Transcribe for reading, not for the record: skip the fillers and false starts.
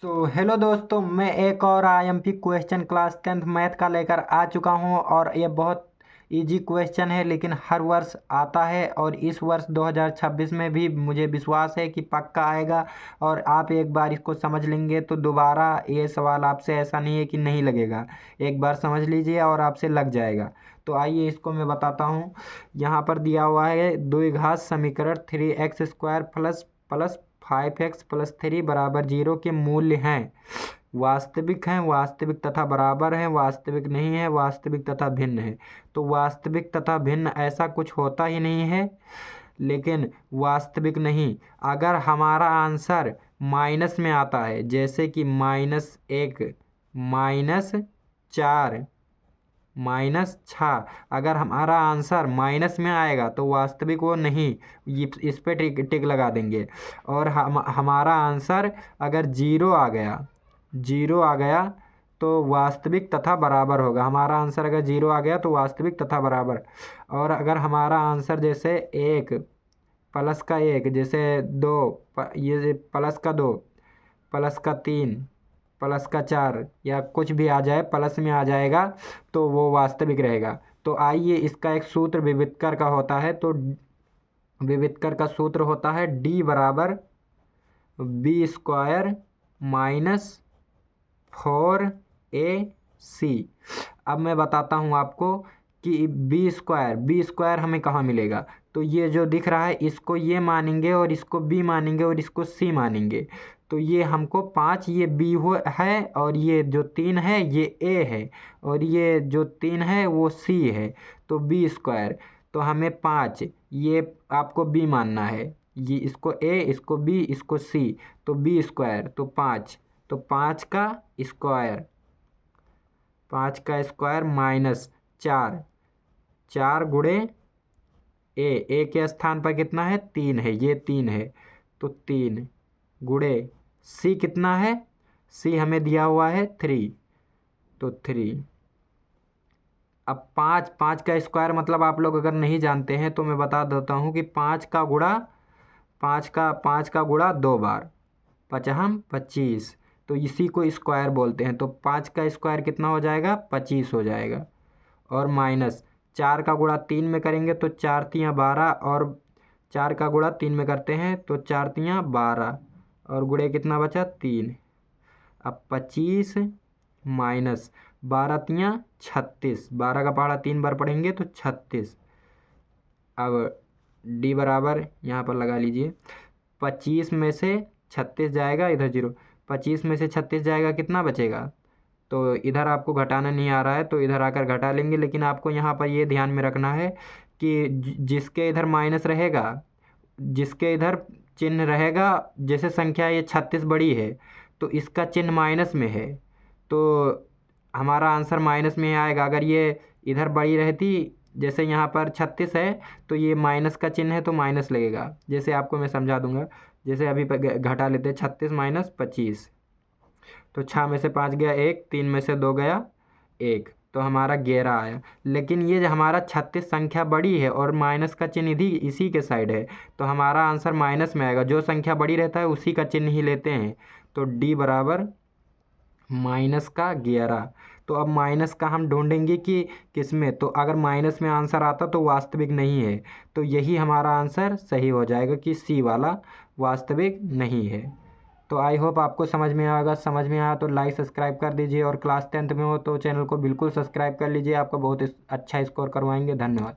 तो हेलो दोस्तों, मैं एक और IMP question class 10th math का लेकर आ चुका हूं। और ये बहुत इजी क्वेश्चन है, लेकिन हर वर्ष आता है और इस वर्ष 2026 में भी मुझे विश्वास है कि पक्का आएगा। और आप एक बार इसको समझ लेंगे तो दोबारा ये सवाल आपसे ऐसा नहीं है कि नहीं लगेगा। एक बार समझ लीजिए और आपसे लग जाएगा। तो आइए इसको मैं बताता हूँ। यहाँ पर दिया हुआ है द्विघात समीकरण 3x² प्लस प्लस 5x+3 बराबर 0 के मूल्य हैं। वास्तविक हैं, वास्तविक तथा बराबर हैं, वास्तविक नहीं है, वास्तविक तथा भिन्न है। तो वास्तविक तथा भिन्न ऐसा कुछ होता ही नहीं है, लेकिन वास्तविक नहीं। अगर हमारा आंसर माइनस में आता है, जैसे कि -1, -4, -6, अगर हमारा आंसर माइनस में आएगा तो वास्तविक वो नहीं, ये इस पे टिक टिक लगा देंगे। और हमारा आंसर अगर जीरो आ गया तो वास्तविक तथा बराबर होगा। हमारा आंसर अगर जीरो आ गया तो वास्तविक तथा बराबर। और अगर हमारा आंसर जैसे 1 प्लस का 1, जैसे 2, ये प्लस का 2, प्लस का 3, प्लस का 4 या कुछ भी आ जाए प्लस में आ जाएगा तो वो वास्तविक रहेगा। तो आइए इसका एक सूत्र विवित्तर का होता है। तो विवित्तर का सूत्र होता है D बराबर B² माइनस 4AC। अब मैं बताता हूँ आपको कि B² हमें कहाँ मिलेगा। तो ये जो दिख रहा है इसको ये मानेंगे और इसको B मानेंगे और इसको C मानेंगे। तो ये हमको 5, ये B है और ये जो 3 है ये A है और ये जो 3 है वो C है। तो B², तो हमें 5, ये आपको B मानना है, ये इसको A, इसको B, इसको C। तो B² तो 5, तो 5 का स्क्वायर, 5 का स्क्वायर माइनस 4, 4 गुणे ए के स्थान पर कितना है 3 है, ये 3 है। तो 3 गुणे C कितना है, C हमें दिया हुआ है 3, तो 3। अब 5 का स्क्वायर मतलब आप लोग अगर नहीं जानते हैं तो मैं बता देता हूँ कि 5 का गुणा 2 बार, 5 25। तो इसी को स्क्वायर बोलते हैं। तो 5 का स्क्वायर कितना हो जाएगा, 25 हो जाएगा। और माइनस 4 का गुणा 3 में करेंगे तो 4 तियाँ 12, और 4 का गुणा 3 में करते हैं तो 4 तियाँ 12, और गुणे कितना बचा 3। अब 25 माइनस 12 तियाँ 36, 12 का पहाड़ा 3 बार पढ़ेंगे तो 36। अब D बराबर यहाँ पर लगा लीजिए, 25 में से 36 जाएगा, इधर 0, 25 में से 36 जाएगा, कितना बचेगा। तो इधर आपको घटाना नहीं आ रहा है तो इधर आकर घटा लेंगे। लेकिन आपको यहाँ पर ये ध्यान में रखना है कि जिसके इधर माइनस रहेगा, जिसके इधर चिन्ह रहेगा, जैसे संख्या ये 36 बड़ी है तो इसका चिन्ह माइनस में है, तो हमारा आंसर माइनस में आएगा। अगर ये इधर बड़ी रहती, जैसे यहाँ पर 36 है तो ये माइनस का चिन्ह है तो माइनस लगेगा। जैसे आपको मैं समझा दूंगा, जैसे अभी घटा लेते हैं 36 माइनस 25, तो 6 में से 5 गया 1, 3 में से 2 गया 1, तो हमारा 11 आया। लेकिन ये जो हमारा 36 संख्या बड़ी है और माइनस का चिन्ह इसी के साइड है, तो हमारा आंसर माइनस में आएगा। जो संख्या बड़ी रहता है उसी का चिन्ह ही लेते हैं। तो D बराबर -11। तो अब माइनस का हम ढूंढेंगे कि किस में। तो अगर माइनस में आंसर आता तो वास्तविक नहीं है, तो यही हमारा आंसर सही हो जाएगा कि C वाला वास्तविक नहीं है। तो आई होप आपको समझ में आएगा। समझ में आया तो लाइक सब्सक्राइब कर दीजिए, और क्लास 10th में हो तो चैनल को बिल्कुल सब्सक्राइब कर लीजिए। आपका बहुत अच्छा स्कोर करवाएंगे। धन्यवाद।